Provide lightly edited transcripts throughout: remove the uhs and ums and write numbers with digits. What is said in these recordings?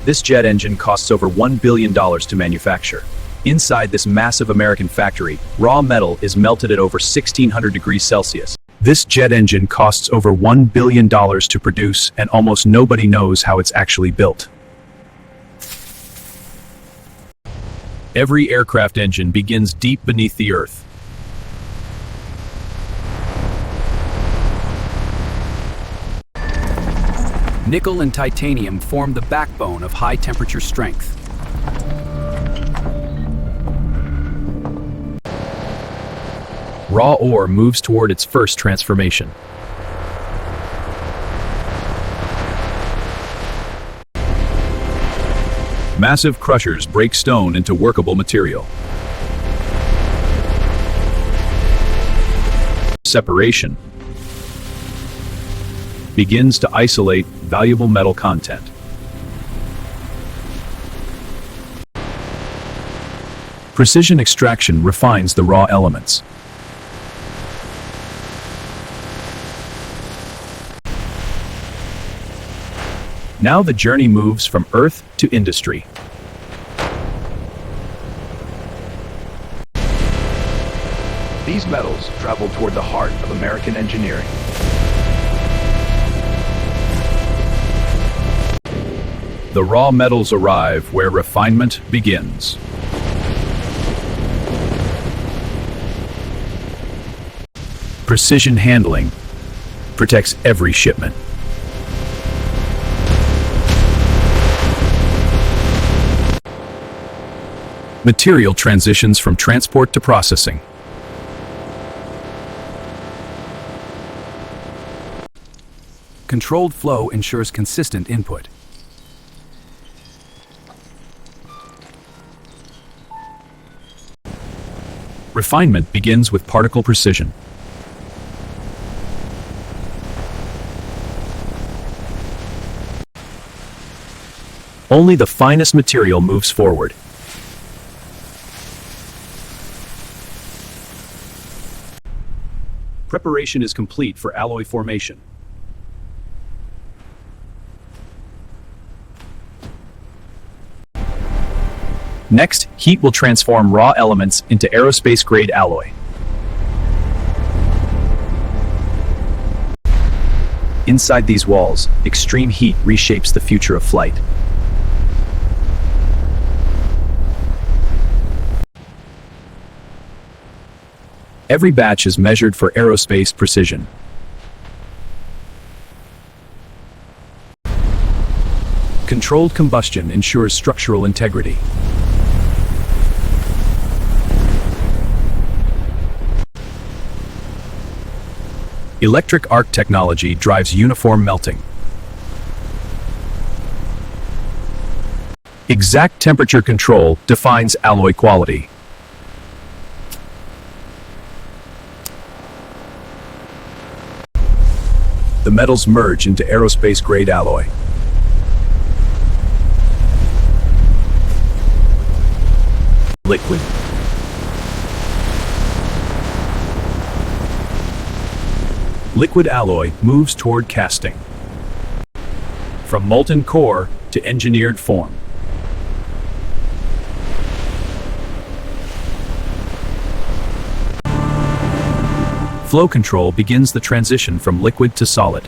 This jet engine costs over $1 billion to manufacture. Inside this massive American factory, raw metal is melted at over 1600 degrees Celsius. This jet engine costs over $1 billion to produce, and almost nobody knows how it's actually built. Every aircraft engine begins deep beneath the earth. Nickel and titanium form the backbone of high-temperature strength. Raw ore moves toward its first transformation. Massive crushers break stone into workable material. Separation begins to isolate valuable metal content. Precision extraction refines the raw elements. Now the journey moves from earth to industry. These metals travel toward the heart of American engineering. The raw metals arrive where refinement begins. Precision handling protects every shipment. Material transitions from transport to processing. Controlled flow ensures consistent input. Refinement begins with particle precision. Only the finest material moves forward. Preparation is complete for alloy formation. Next, heat will transform raw elements into aerospace-grade alloy. Inside these walls, extreme heat reshapes the future of flight. Every batch is measured for aerospace precision. Controlled combustion ensures structural integrity. Electric arc technology drives uniform melting. Exact temperature control defines alloy quality. The metals merge into aerospace-grade alloy. Liquid. Liquid alloy moves toward casting. From molten core to engineered form. Flow control begins the transition from liquid to solid.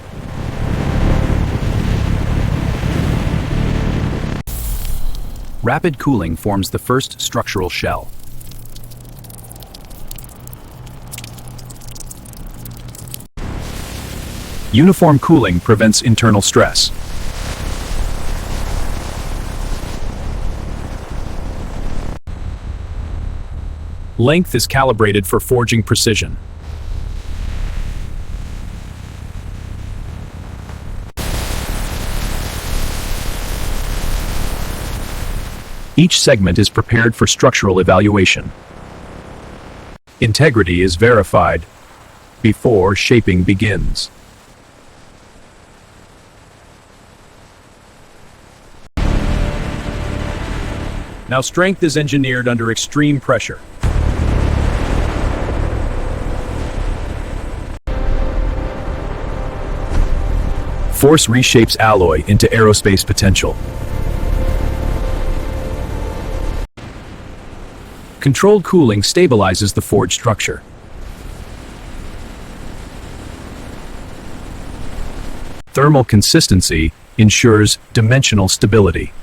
Rapid cooling forms the first structural shell. Uniform cooling prevents internal stress. Length is calibrated for forging precision. Each segment is prepared for structural evaluation. Integrity is verified before shaping begins. Now strength is engineered under extreme pressure. Force reshapes alloy into aerospace potential. Controlled cooling stabilizes the forged structure. Thermal consistency ensures dimensional stability.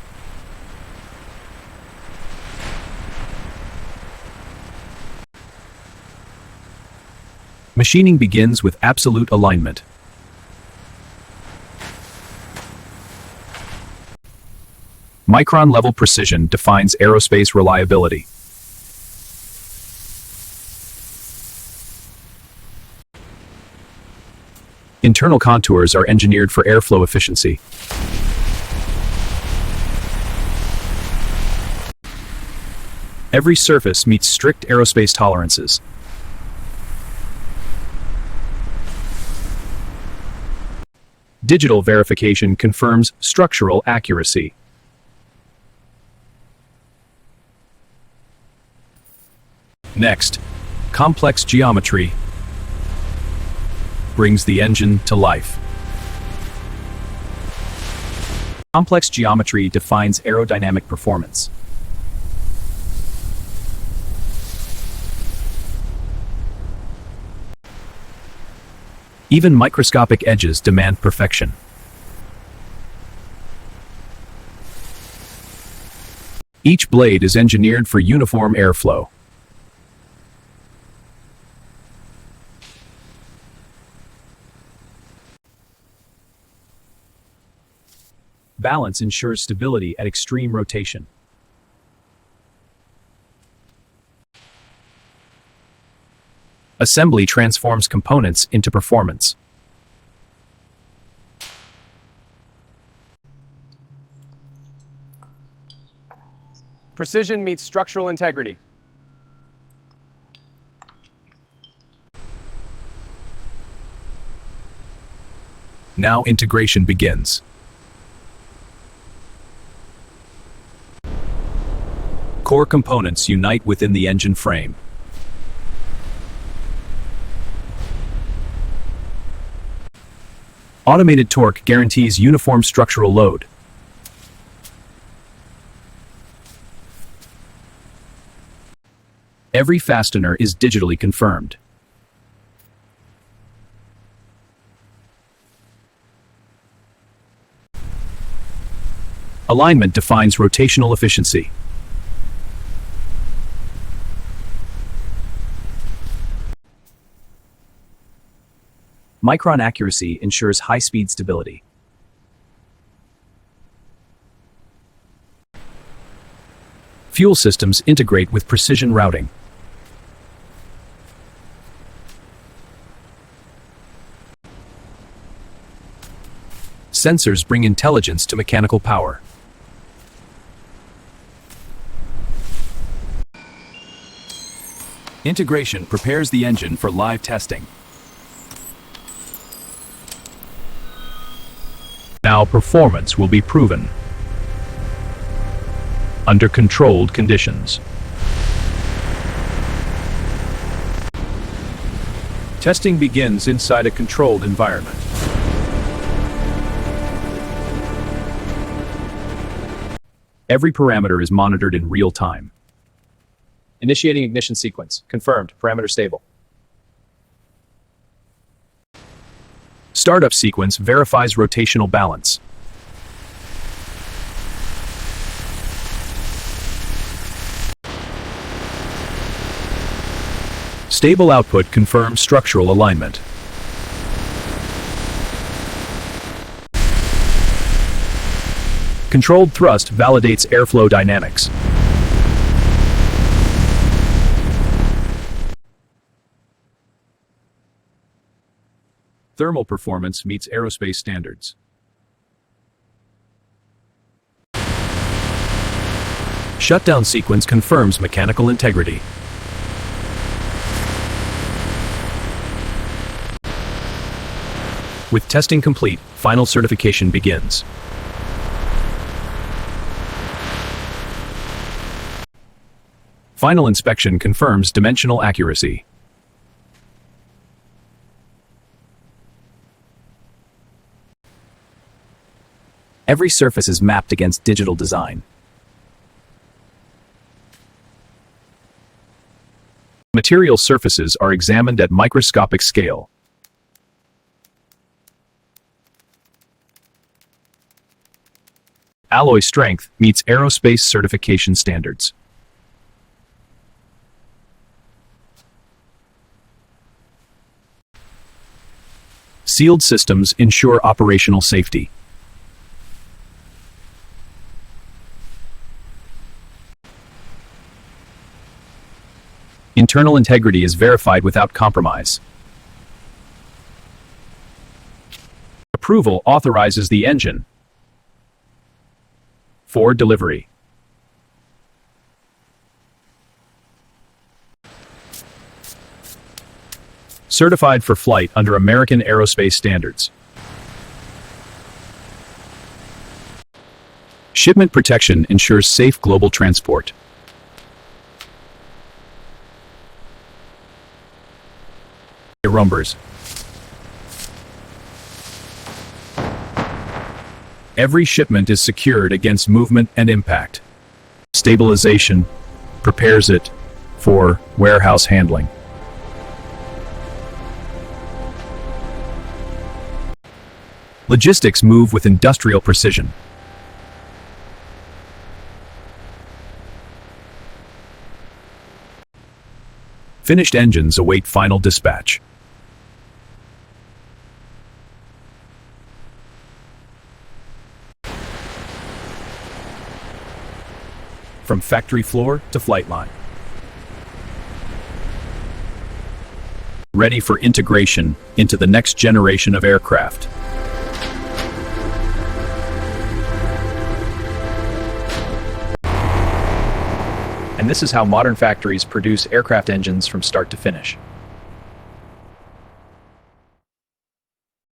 Machining begins with absolute alignment. Micron-level precision defines aerospace reliability. Internal contours are engineered for airflow efficiency. Every surface meets strict aerospace tolerances. Digital verification confirms structural accuracy. Next, complex geometry brings the engine to life. Complex geometry defines aerodynamic performance. Even microscopic edges demand perfection. Each blade is engineered for uniform airflow. Balance ensures stability at extreme rotation. Assembly transforms components into performance. Precision meets structural integrity. Now integration begins. Core components unite within the engine frame. Automated torque guarantees uniform structural load. Every fastener is digitally confirmed. Alignment defines rotational efficiency. Micron accuracy ensures high-speed stability. Fuel systems integrate with precision routing. Sensors bring intelligence to mechanical power. Integration prepares the engine for live testing. Now performance will be proven under controlled conditions. Testing begins inside a controlled environment. Every parameter is monitored in real time. Initiating ignition sequence. Confirmed. Parameter stable. Startup sequence verifies rotational balance. Stable output confirms structural alignment. Controlled thrust validates airflow dynamics. Thermal performance meets aerospace standards. Shutdown sequence confirms mechanical integrity. With testing complete, final certification begins. Final inspection confirms dimensional accuracy. Every surface is mapped against digital design. Material surfaces are examined at microscopic scale. Alloy strength meets aerospace certification standards. Sealed systems ensure operational safety. Internal integrity is verified without compromise. Approval authorizes the engine for delivery. Certified for flight under American aerospace standards. Shipment protection ensures safe global transport. Rumbers. Every shipment is secured against movement and impact. Stabilization prepares it for warehouse handling. Logistics move with industrial precision. Finished engines await final dispatch. From factory floor to flight line. Ready for integration into the next generation of aircraft. And this is how modern factories produce aircraft engines from start to finish.